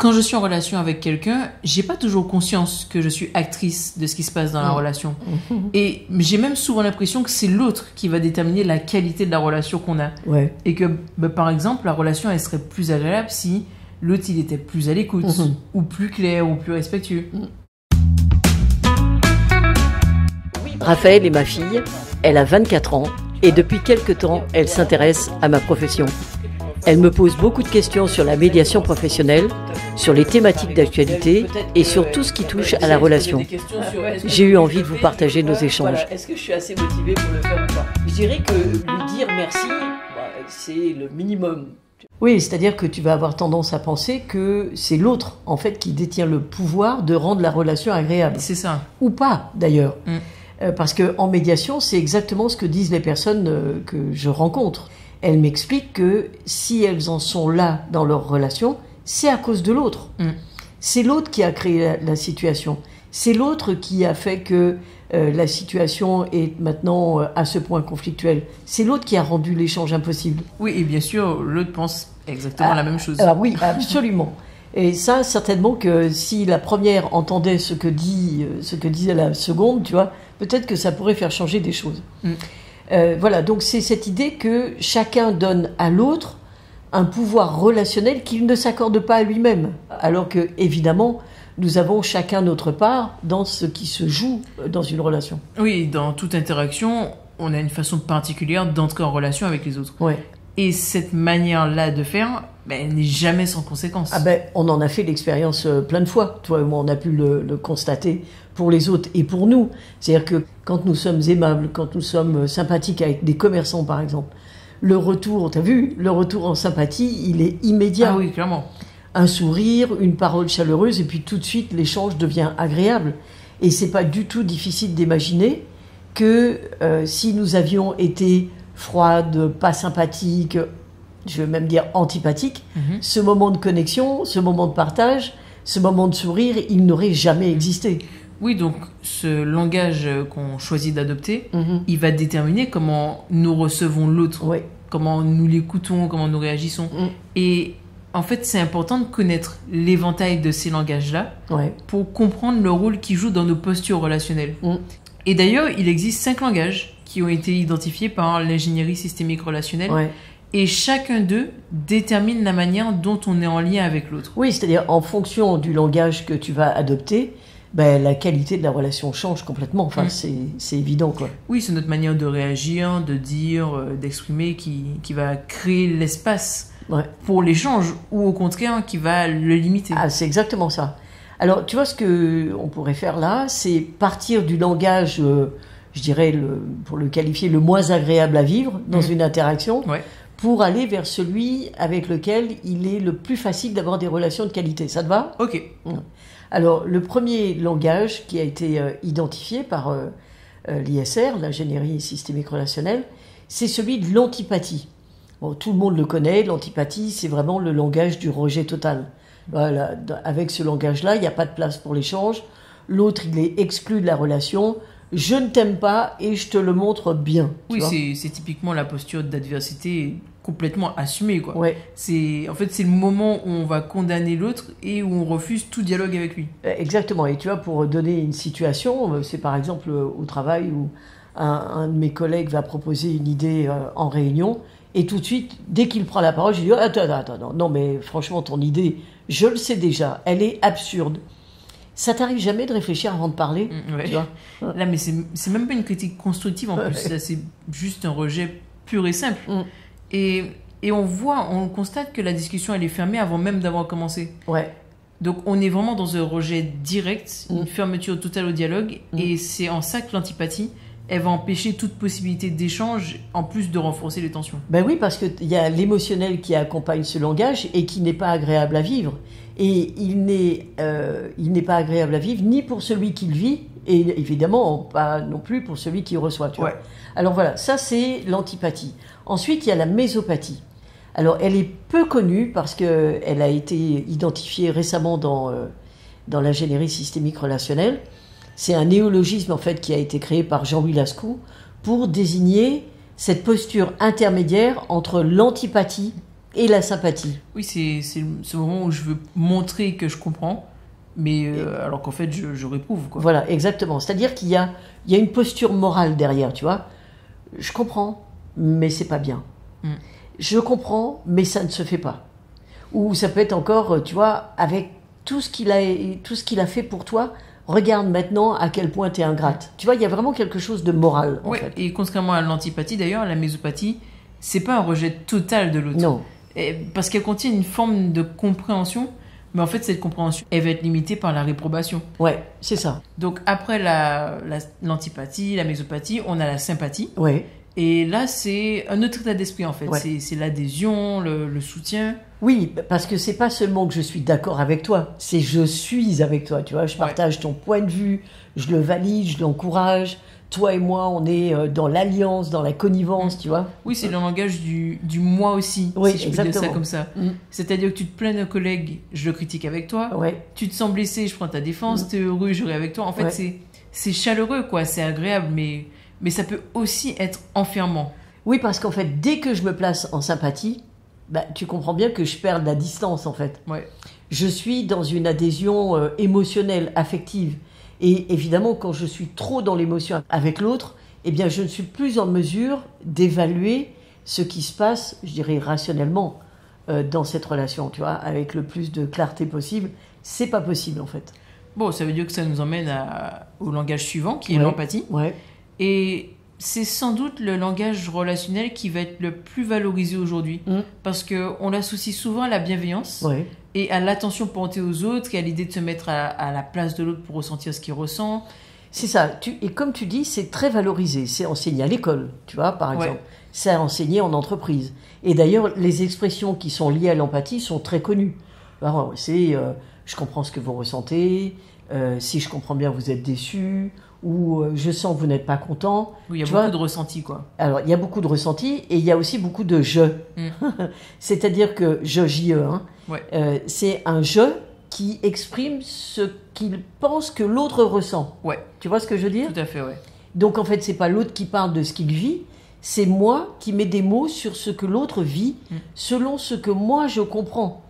quand je suis en relation avec quelqu'un, j'ai pas toujours conscience que je suis actrice de ce qui se passe dans la relation. Et j'ai même souvent l'impression que c'est l'autre qui va déterminer la qualité de la relation qu'on a. Ouais. Et que, par exemple, la relation, elle serait plus agréable si l'autre, il était plus à l'écoute, ou plus clair, ou plus respectueux. Raphaël est ma fille, elle a 24 ans, et depuis quelque temps, elle s'intéresse à ma profession. Elle me pose beaucoup de questions sur la médiation professionnelle, sur les thématiques d'actualité et sur tout ce qui touche à la relation. J'ai eu envie de vous partager nos échanges. Voilà. Est-ce que je suis assez motivée pour le faire ou pas? Je dirais que lui dire merci, c'est le minimum. Oui, c'est-à-dire que tu vas avoir tendance à penser que c'est l'autre, en fait, qui détient le pouvoir de rendre la relation agréable. C'est ça. Ou pas, d'ailleurs. Parce qu'en médiation, c'est exactement ce que disent les personnes que je rencontre. Elles m'expliquent que si elles en sont là dans leur relation, c'est à cause de l'autre. C'est l'autre qui a créé la situation. C'est l'autre qui a fait que la situation est maintenant à ce point conflictuelle. C'est l'autre qui a rendu l'échange impossible. Oui, et bien sûr, l'autre pense exactement la même chose. Alors oui, absolument. Et ça, certainement que si la première entendait ce que disait la seconde, tu vois, peut-être que ça pourrait faire changer des choses. Voilà, donc c'est cette idée que chacun donne à l'autre un pouvoir relationnel qu'il ne s'accorde pas à lui-même. Alors que, évidemment, nous avons chacun notre part dans ce qui se joue dans une relation. Oui, dans toute interaction, on a une façon particulière d'entrer en relation avec les autres. Ouais. Et cette manière-là de faire, elle n'est jamais sans conséquence. Ah ben, on en a fait l'expérience plein de fois. Toi et moi, on a pu le constater pour les autres et pour nous. C'est-à-dire que quand nous sommes aimables, quand nous sommes sympathiques avec des commerçants, par exemple, le retour, t'as vu, le retour en sympathie, il est immédiat. Ah oui, clairement. Un sourire, une parole chaleureuse, et puis tout de suite, l'échange devient agréable. Et c'est pas du tout difficile d'imaginer que si nous avions été froides, pas sympathiques, je vais même dire antipathiques, ce moment de connexion, ce moment de partage, ce moment de sourire, il n'aurait jamais existé. Oui, donc ce langage qu'on choisit d'adopter, il va déterminer comment nous recevons l'autre, comment nous l'écoutons, comment nous réagissons. Et en fait, c'est important de connaître l'éventail de ces langages-là pour comprendre le rôle qu'ils jouent dans nos postures relationnelles. Et d'ailleurs, il existe 5 langages qui ont été identifiés par l'ingénierie systémique relationnelle. Et chacun d'eux détermine la manière dont on est en lien avec l'autre. Oui, c'est-à-dire en fonction du langage que tu vas adopter, la qualité de la relation change complètement. Enfin, c'est évident, quoi. Oui, c'est notre manière de réagir, de dire, d'exprimer qui va créer l'espace pour l'échange ou au contraire qui va le limiter. Ah, c'est exactement ça. Alors, tu vois, ce qu'on pourrait faire là, c'est partir du langage, je dirais, pour le qualifier, le moins agréable à vivre dans une interaction, pour aller vers celui avec lequel il est le plus facile d'avoir des relations de qualité. Ça te va ? Ok. Alors, le premier langage qui a été identifié par l'ISR, l'ingénierie systémique relationnelle, c'est celui de l'antipathie. Bon, tout le monde le connaît, l'antipathie, c'est vraiment le langage du rejet total. Voilà, avec ce langage-là, il n'y a pas de place pour l'échange. L'autre, il est exclu de la relation. Je ne t'aime pas et je te le montre bien. Oui, c'est typiquement la posture d'adversité complètement assumée, quoi. Ouais. En fait, c'est le moment où on va condamner l'autre et où on refuse tout dialogue avec lui. Exactement. Et tu vois, pour donner une situation, c'est par exemple au travail où un de mes collègues va proposer une idée en réunion et tout de suite, dès qu'il prend la parole, je dis attends, non mais franchement, ton idée, je le sais déjà, elle est absurde. Ça t'arrive jamais de réfléchir avant de parler, tu vois ? Là, mais c'est même pas une critique constructive en plus. Là, c'est juste un rejet pur et simple. Et on constate que la discussion, elle est fermée avant même d'avoir commencé. Donc, on est vraiment dans un rejet direct, une fermeture totale au dialogue. Et c'est en ça que l'antipathie, elle va empêcher toute possibilité d'échange, en plus de renforcer les tensions. Ben oui, parce qu'il y a l'émotionnel qui accompagne ce langage et qui n'est pas agréable à vivre. Et il n'est pas agréable à vivre ni pour celui qui le vit, et évidemment pas non plus pour celui qui reçoit. Tu vois. Alors voilà, ça c'est l'antipathie. Ensuite, il y a la mésopathie. Alors elle est peu connue parce qu'elle a été identifiée récemment dans l'ingénierie systémique relationnelle. C'est un néologisme en fait qui a été créé par Jean-Louis Lascaux pour désigner cette posture intermédiaire entre l'antipathie et la sympathie. Oui, c'est ce moment où je veux montrer que je comprends, mais alors qu'en fait, je réprouve, quoi. Voilà, exactement. C'est-à-dire qu'il y a une posture morale derrière, tu vois. Je comprends, mais c'est pas bien. Je comprends, mais ça ne se fait pas. Ou ça peut être encore, tu vois, avec tout ce qu'il a fait pour toi, regarde maintenant à quel point tu es ingrate. Tu vois, il y a vraiment quelque chose de moral, en fait. Et contrairement à l'antipathie, d'ailleurs, la mésopathie, c'est pas un rejet total de l'autre. Non. Parce qu'elle contient une forme de compréhension, mais en fait, cette compréhension, elle va être limitée par la réprobation. Ouais, c'est ça. Donc, après l'antipathie, la mésopathie, on a la sympathie. Ouais. Et là, c'est un autre état d'esprit, en fait. Ouais. C'est l'adhésion, le soutien. Oui, parce que c'est pas seulement que je suis d'accord avec toi, c'est je suis avec toi, tu vois. Je partage ton point de vue, je le valide, je l'encourage. Toi et moi, on est dans l'alliance, dans la connivence, tu vois. Oui, c'est le langage du moi aussi, oui, si je peux dire ça comme ça. C'est-à-dire que tu te plains d'un collègue, je le critique avec toi. Ouais. Tu te sens blessé, je prends ta défense. Tu es heureux, je ris avec toi. En fait, c'est chaleureux, quoi. C'est agréable, mais ça peut aussi être enfermant. Oui, parce qu'en fait, dès que je me place en sympathie, bah, tu comprends bien que je perds de la distance, en fait. Ouais. Je suis dans une adhésion émotionnelle, affective. Et évidemment, quand je suis trop dans l'émotion avec l'autre, eh bien, je ne suis plus en mesure d'évaluer ce qui se passe, je dirais rationnellement, dans cette relation, tu vois, avec le plus de clarté possible. C'est pas possible, en fait. Bon, ça veut dire que ça nous emmène au langage suivant, qui est l'empathie. Ouais. Et c'est sans doute le langage relationnel qui va être le plus valorisé aujourd'hui, parce qu'on l'associe souvent à la bienveillance et à l'attention portée aux autres et à l'idée de se mettre à la place de l'autre pour ressentir ce qu'il ressent. C'est ça. Et comme tu dis, c'est très valorisé. C'est enseigné à l'école, tu vois, par exemple. C'est enseigné en entreprise. Et d'ailleurs, les expressions qui sont liées à l'empathie sont très connues. Alors, c'est je comprends ce que vous ressentez, si je comprends bien, vous êtes déçu, ou je sens que vous n'êtes pas content. Oui, il y a beaucoup de ressentis, quoi. Alors, il y a beaucoup de ressentis et il y a aussi beaucoup de je. C'est-à-dire que je, hein, c'est un je qui exprime ce qu'il pense que l'autre ressent. Ouais. Tu vois ce que je veux dire ? Tout à fait, ouais. Donc, en fait, c'est pas l'autre qui parle de ce qu'il vit, c'est moi qui mets des mots sur ce que l'autre vit, selon ce que moi je comprends.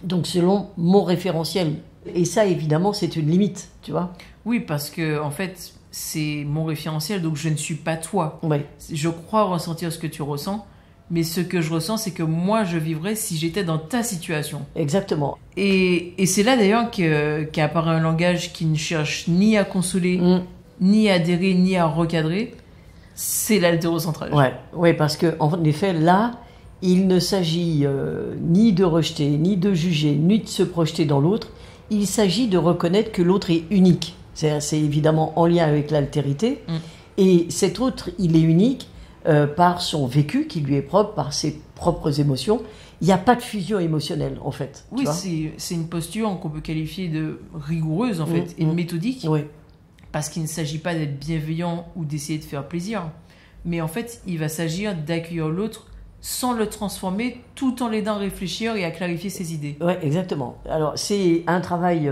Donc, selon mon référentiel. Et ça, évidemment, c'est une limite, tu vois ? Oui, parce que, en fait, c'est mon référentiel, donc je ne suis pas toi. Ouais. Je crois ressentir ce que tu ressens, mais ce que je ressens, c'est que moi, je vivrais si j'étais dans ta situation. Exactement. Et c'est là, d'ailleurs, qu'apparaît un langage qui ne cherche ni à consoler, ni à adhérer, ni à recadrer. C'est l'haltérocentrage. Ouais, parce qu'en effet, là, il ne s'agit ni de rejeter, ni de juger, ni de se projeter dans l'autre. Il s'agit de reconnaître que l'autre est unique. C'est évidemment en lien avec l'altérité. Et cet autre, il est unique par son vécu qui lui est propre, par ses propres émotions. Il n'y a pas de fusion émotionnelle, en fait. Oui, c'est une posture qu'on peut qualifier de rigoureuse, en fait, et méthodique. Oui. Parce qu'il ne s'agit pas d'être bienveillant ou d'essayer de faire plaisir. Mais en fait, il va s'agir d'accueillir l'autre sans le transformer, tout en l'aidant à réfléchir et à clarifier ses idées. Oui, exactement. Alors, c'est un travail...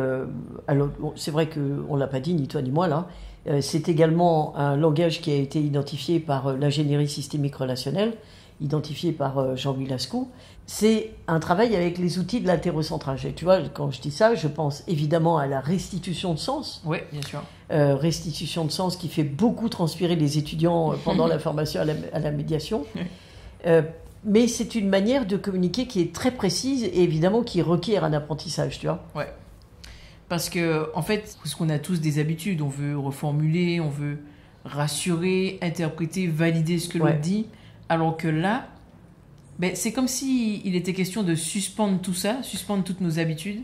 alors, c'est vrai qu'on ne l'a pas dit, ni toi ni moi, là. C'est également un langage qui a été identifié par l'ingénierie systémique relationnelle, identifié par Jean-Louis Lascaux. C'est un travail avec les outils de l'haltérocentrage. Et tu vois, quand je dis ça, je pense évidemment à la restitution de sens. Oui, bien sûr. Restitution de sens qui fait beaucoup transpirer les étudiants pendant la formation à la médiation. Mais c'est une manière de communiquer qui est très précise et évidemment qui requiert un apprentissage, tu vois. Ouais. Parce que, en fait, parce qu'on a tous des habitudes, on veut reformuler, on veut rassurer, interpréter, valider ce que l'autre dit, alors que là, c'est comme s'il était question de suspendre tout ça, suspendre toutes nos habitudes,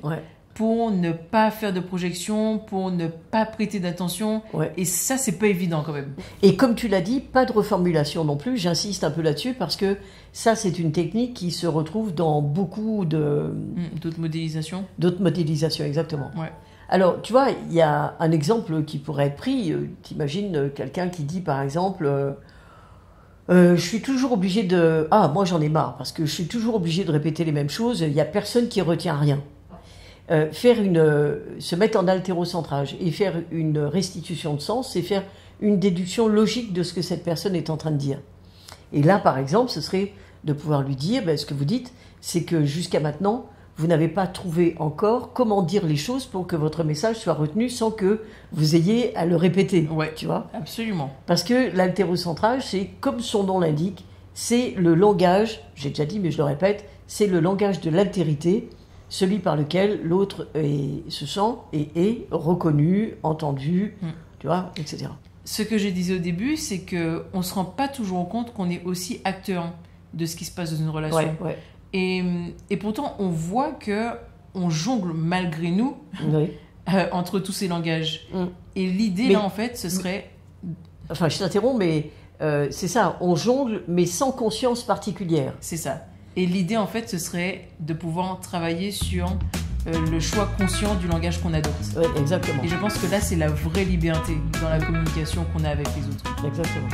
pour ne pas faire de projection, pour ne pas prêter d'attention. Et ça, c'est pas évident quand même. Et comme tu l'as dit, pas de reformulation non plus. J'insiste un peu là-dessus parce que ça, c'est une technique qui se retrouve dans beaucoup de... D'autres modélisations. D'autres modélisations, exactement. Ouais. Alors, tu vois, il y a un exemple qui pourrait être pris. T'imagines quelqu'un qui dit, par exemple... je suis toujours obligé de... Ah, moi j'en ai marre, parce que je suis toujours obligé de répéter les mêmes choses. Il n'y a personne qui retient rien. Se mettre en haltérocentrage et faire une restitution de sens, c'est faire une déduction logique de ce que cette personne est en train de dire. Et là, par exemple, ce serait de pouvoir lui dire, ce que vous dites, c'est que jusqu'à maintenant, vous n'avez pas trouvé encore comment dire les choses pour que votre message soit retenu sans que vous ayez à le répéter. Ouais, tu vois ? Absolument. Parce que l'haltérocentrage, c'est, comme son nom l'indique, c'est le langage, j'ai déjà dit mais je le répète, c'est le langage de l'altérité, celui par lequel l'autre se sent et est reconnu, entendu, tu vois, etc. Ce que je disais au début, c'est qu'on ne se rend pas toujours compte qu'on est aussi acteur de ce qui se passe dans une relation. Ouais. Et pourtant, on voit qu'on jongle malgré nous entre tous ces langages. Et l'idée, là, en fait, ce serait... Enfin, je t'interromps, mais c'est ça, on jongle, mais sans conscience particulière. C'est ça. Et l'idée, en fait, ce serait de pouvoir travailler sur le choix conscient du langage qu'on adopte. Oui, exactement. Et je pense que là, c'est la vraie liberté dans la communication qu'on a avec les autres. Exactement.